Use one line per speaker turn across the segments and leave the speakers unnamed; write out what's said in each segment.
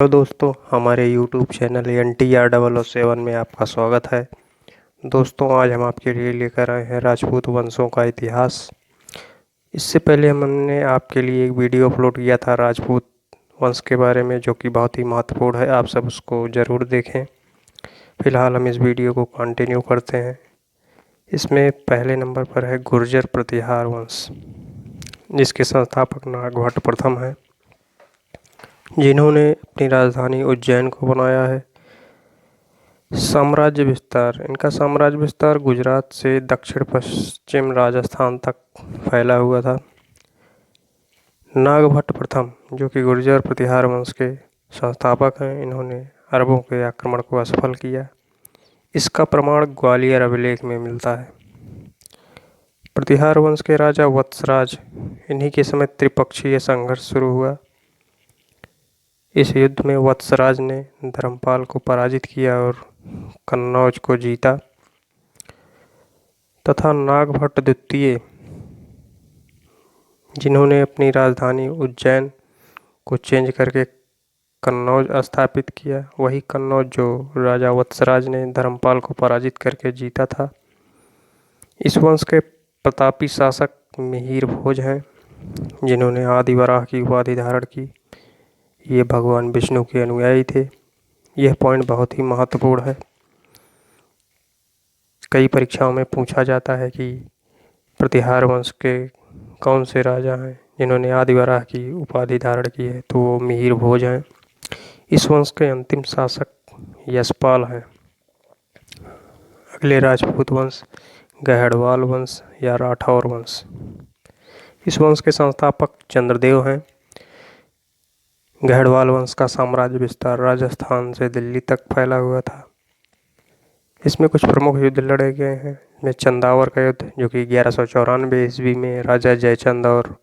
Hello दोस्तों, हमारे YouTube channel NTR 007 में आपका स्वागत है। दोस्तों, आज हम आपके लिए लेकर आए हैं राजपूत वंशों का इतिहास। इससे पहले हमने आपके लिए एक वीडियो अपलोड किया था राजपूत वंश के बारे में, जो कि बहुत ही महत्वपूर्ण है। आप सब उसको ज़रूर देखें। फ़िलहाल हम इस वीडियो को कंटिन्यू करते हैं। इसमें पहले नंबर पर है गुर्जर प्रतिहार वंश, जिसके संस्थापक नागभट्ट प्रथम हैं, जिन्होंने अपनी राजधानी उज्जैन को बनाया है। साम्राज्य विस्तार, इनका साम्राज्य विस्तार गुजरात से दक्षिण पश्चिम राजस्थान तक फैला हुआ था। नागभट्ट प्रथम, जो कि गुर्जर प्रतिहार वंश के संस्थापक हैं, इन्होंने अरबों के आक्रमण को असफल किया। इसका प्रमाण ग्वालियर अभिलेख में मिलता है। प्रतिहार वंश के राजा वत्सराज, इन्हीं के समय त्रिपक्षीय संघर्ष शुरू हुआ। इस युद्ध में वत्सराज ने धर्मपाल को पराजित किया और कन्नौज को जीता, तथा नागभट्ट द्वितीय, जिन्होंने अपनी राजधानी उज्जैन को चेंज करके कन्नौज स्थापित किया, वही कन्नौज जो राजा वत्सराज ने धर्मपाल को पराजित करके जीता था। इस वंश के प्रतापी शासक मिहिर भोज हैं, जिन्होंने आदिवराह की उपाधि धारण की। ये भगवान विष्णु के अनुयायी थे। यह पॉइंट बहुत ही महत्वपूर्ण है। कई परीक्षाओं में पूछा जाता है कि प्रतिहार वंश के कौन से राजा हैं जिन्होंने आदिवराह की उपाधि धारण की है, तो वो मिहिर भोज हैं। इस वंश के अंतिम शासक यशपाल हैं। अगले राजपूत वंश गहड़वाल वंश या राठौर वंश। इस वंश के संस्थापक चंद्रदेव हैं। गहड़वाल वंश का साम्राज्य विस्तार राजस्थान से दिल्ली तक फैला हुआ था। इसमें कुछ प्रमुख युद्ध लड़े गए हैं। इसमें चंदावर का युद्ध, जो कि 1194 ईस्वी में राजा जयचंद और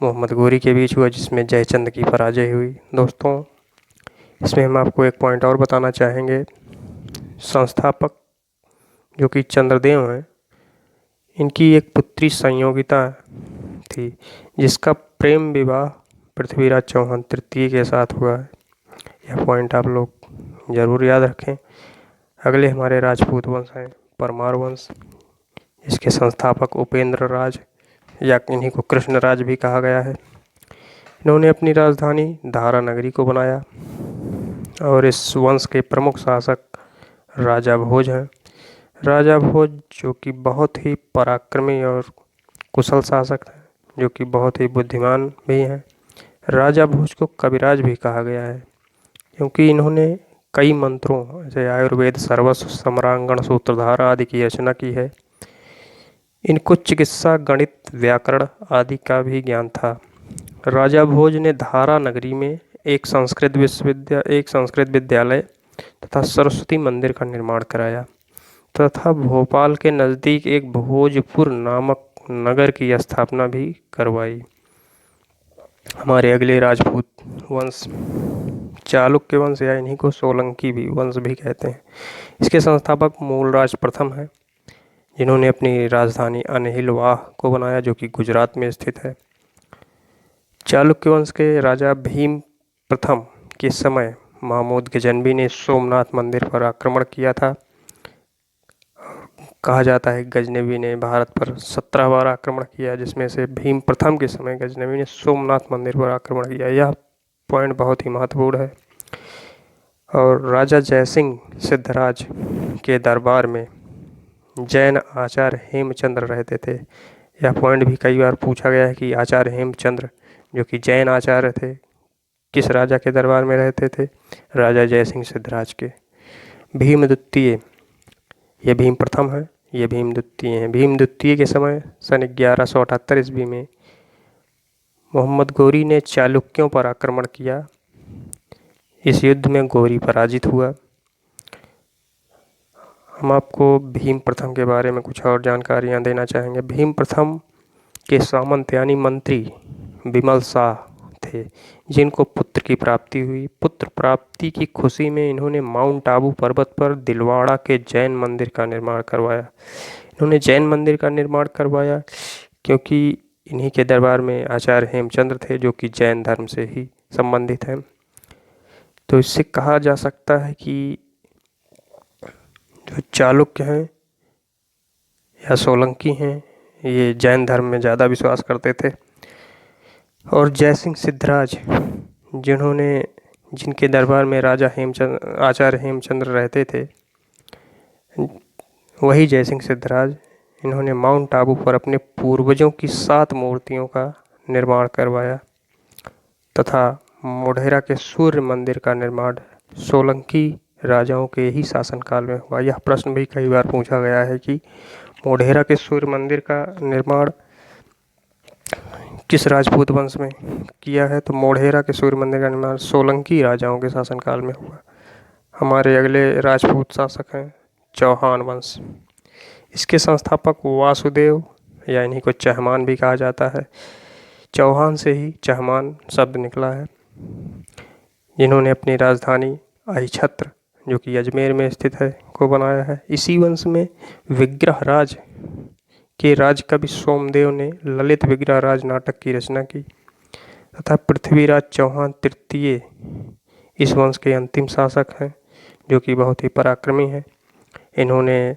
मोहम्मद गोरी के बीच हुआ, जिसमें जयचंद की पराजय हुई। दोस्तों, इसमें हम आपको एक पॉइंट और बताना चाहेंगे। संस्थापक जो कि चंद्रदेव हैं, इनकी एक पुत्री संयोगिता थी, जिसका प्रेम विवाह पृथ्वीराज चौहान तृतीय के साथ हुआ है। यह पॉइंट आप लोग ज़रूर याद रखें। अगले हमारे राजपूत वंश हैं परमार वंश, इसके संस्थापक उपेंद्र राज या इन्हीं को कृष्ण राज भी कहा गया है। इन्होंने अपनी राजधानी धारा नगरी को बनाया और इस वंश के प्रमुख शासक राजा भोज हैं। राजा भोज जो कि बहुत ही पराक्रमी और कुशल शासक हैं, जो कि बहुत ही बुद्धिमान भी हैं। राजा भोज को कविराज भी कहा गया है, क्योंकि इन्होंने कई मंत्रों जैसे आयुर्वेद, सर्वस्व, सम्रांगण, सूत्रधार आदि की रचना की है। इनको चिकित्सा, गणित, व्याकरण आदि का भी ज्ञान था। राजा भोज ने धारा नगरी में एक संस्कृत विद्यालय तथा सरस्वती मंदिर का निर्माण कराया, तथा भोपाल के नज़दीक एक भोजपुर नामक नगर की स्थापना भी करवाई। हमारे अगले राजपूत वंश चालुक्य वंश या इन्हीं को सोलंकी भी वंश भी कहते हैं। इसके संस्थापक मूलराज प्रथम हैं, जिन्होंने अपनी राजधानी अनहिलवाह को बनाया, जो कि गुजरात में स्थित है। चालुक्य वंश के राजा भीम प्रथम के समय महमूद गजनवी ने सोमनाथ मंदिर पर आक्रमण किया था। कहा जाता है गजनवी ने भारत पर 17 बार आक्रमण किया, जिसमें से भीम प्रथम के समय गजनवी ने सोमनाथ मंदिर पर आक्रमण किया। यह पॉइंट बहुत ही महत्वपूर्ण है। और राजा जयसिंह सिद्धराज के दरबार में जैन आचार्य हेमचंद्र रहते थे। यह पॉइंट भी कई बार पूछा गया है कि आचार्य हेमचंद्र जो कि जैन आचार्य थे, किस राजा के दरबार में रहते थे? राजा जयसिंह सिद्धराज के। भीम द्वितीय, ये भीम प्रथम है, ये भीम द्वितीय हैं। भीम द्वितीय के समय सन 1178 ईस्वी में मोहम्मद गोरी ने चालुक्यों पर आक्रमण किया। इस युद्ध में गोरी पराजित हुआ। हम आपको भीम प्रथम के बारे में कुछ और जानकारियाँ देना चाहेंगे। भीम प्रथम के सामंत यानी मंत्री विमल शाह थे, जिनको पुत्र की प्राप्ति हुई। पुत्र प्राप्ति की खुशी में इन्होंने माउंट आबू पर्वत पर दिलवाड़ा के जैन मंदिर का निर्माण करवाया। इन्होंने जैन मंदिर का निर्माण करवाया क्योंकि इन्हीं के दरबार में आचार्य हेमचंद्र थे, जो कि जैन धर्म से ही संबंधित हैं। तो इससे कहा जा सकता है कि जो चालुक्य हैं या सोलंकी हैं, ये जैन धर्म में ज़्यादा विश्वास करते थे। और जयसिंह सिद्धराज, जिनके दरबार में आचार्य हेमचंद्र रहते थे, वही जयसिंह सिद्धराज, इन्होंने माउंट आबू पर अपने पूर्वजों की 7 मूर्तियों का निर्माण करवाया तथा मोढेरा के सूर्य मंदिर का निर्माण सोलंकी राजाओं के ही शासनकाल में हुआ। यह प्रश्न भी कई बार पूछा गया है कि मोढेरा के सूर्य मंदिर का निर्माण किस राजपूत वंश में किया है, तो मोढेरा के सूर्य मंदिर का निर्माण सोलंकी राजाओं के शासनकाल में हुआ। हमारे अगले राजपूत शासक हैं चौहान वंश। इसके संस्थापक वासुदेव या इन्हीं को चहमान भी कहा जाता है। चौहान से ही चहमान शब्द निकला है, जिन्होंने अपनी राजधानी अहिछत्र, जो कि अजमेर में स्थित है, को बनाया है। इसी वंश में विग्रहराज के राजकवि सोमदेव ने ललित विग्रहराज नाटक की रचना की तथा पृथ्वीराज चौहान तृतीय इस वंश के अंतिम शासक हैं, जो कि बहुत ही पराक्रमी हैं। इन्होंने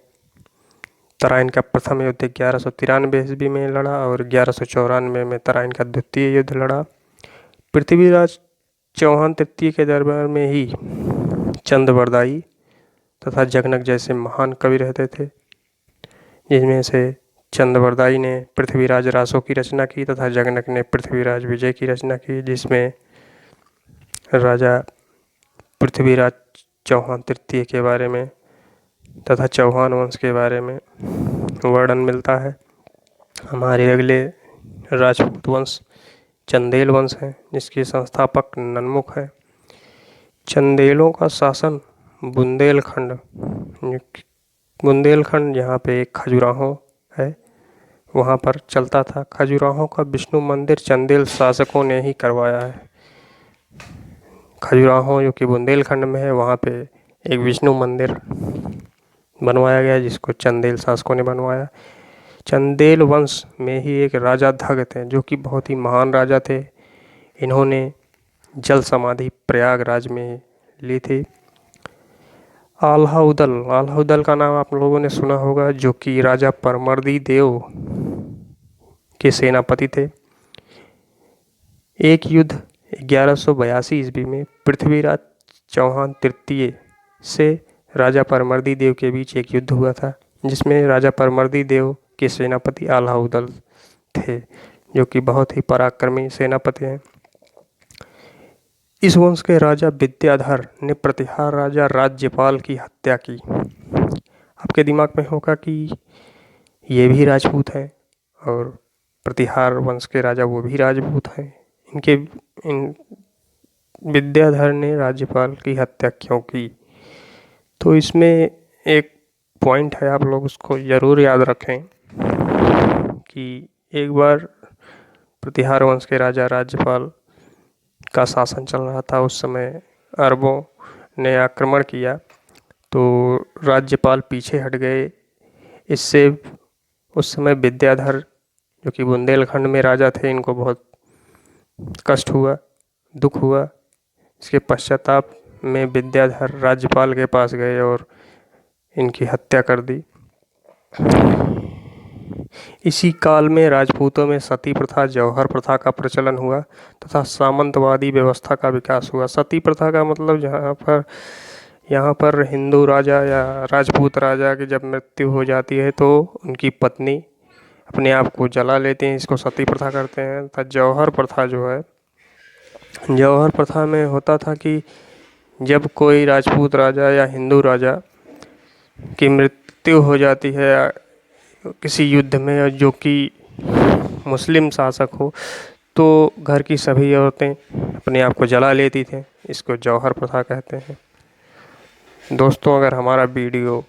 तराइन का प्रथम युद्ध 1193 ईस्वी में लड़ा और 1194 में तराइन का द्वितीय युद्ध लड़ा। पृथ्वीराज चौहान तृतीय के दरबार में ही चंदबरदाई तथा जगनक जैसे महान कवि रहते थे, जिनमें से चंदबरदाई ने पृथ्वीराज रासो की रचना की तथा जगनक ने पृथ्वीराज विजय की रचना की, जिसमें राजा पृथ्वीराज चौहान तृतीय के बारे में तथा चौहान वंश के बारे में वर्णन मिलता है। हमारे अगले राजपूत वंश चंदेल वंश है, जिसके संस्थापक नन्मुख हैं। चंदेलों का शासन बुंदेलखंड जहाँ पे एक खजुराहो है, वहाँ पर चलता था। खजुराहो का विष्णु मंदिर चंदेल शासकों ने ही करवाया है। खजुराहो जो कि बुंदेलखंड में है, वहाँ पे एक विष्णु मंदिर बनवाया गया, जिसको चंदेल शासकों ने बनवाया। चंदेल वंश में ही एक राजा धग थे, जो कि बहुत ही महान राजा थे। इन्होंने जल समाधि प्रयागराज में ली थी। आल्हाउदल का नाम आप लोगों ने सुना होगा, जो कि राजा परमर्दी देव के सेनापति थे। एक युद्ध 1182 ईस्वी में पृथ्वीराज चौहान तृतीय से राजा परमर्दी देव के बीच एक युद्ध हुआ था, जिसमें राजा परमर्दी देव के सेनापति आल्हाउदल थे, जो कि बहुत ही पराक्रमी सेनापति हैं। इस वंश के राजा विद्याधर ने प्रतिहार राजा राज्यपाल की हत्या की। आपके दिमाग में होगा कि ये भी राजपूत हैं और प्रतिहार वंश के राजा वो भी राजपूत हैं, इन विद्याधर ने राज्यपाल की हत्या क्यों की? तो इसमें एक पॉइंट है, आप लोग उसको ज़रूर याद रखें कि एक बार प्रतिहार वंश के राजा राज्यपाल का शासन चल रहा था। उस समय अरबों ने आक्रमण किया तो राज्यपाल पीछे हट गए। इससे उस समय विद्याधर, जो कि बुंदेलखंड में राजा थे, इनको बहुत कष्ट हुआ, दुख हुआ। इसके पश्चाताप में विद्याधर राज्यपाल के पास गए और इनकी हत्या कर दी। इसी काल में राजपूतों में सती प्रथा, जौहर प्रथा का प्रचलन हुआ तथा सामंतवादी व्यवस्था का विकास हुआ। सती प्रथा का मतलब यहाँ पर हिंदू राजा या राजपूत राजा की जब मृत्यु हो जाती है तो उनकी पत्नी अपने आप को जला लेते हैं, इसको सती प्रथा करते हैं। तथा जौहर प्रथा जो है, जौहर प्रथा में होता था कि जब कोई राजपूत राजा या हिंदू राजा की मृत्यु हो जाती है किसी युद्ध में, जो कि मुस्लिम शासक हो, तो घर की सभी औरतें अपने आप को जला लेती थीं। इसको जौहर प्रथा कहते हैं। दोस्तों, अगर हमारा वीडियो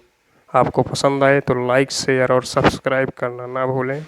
आपको पसंद आए तो लाइक, शेयर और सब्सक्राइब करना ना भूलें।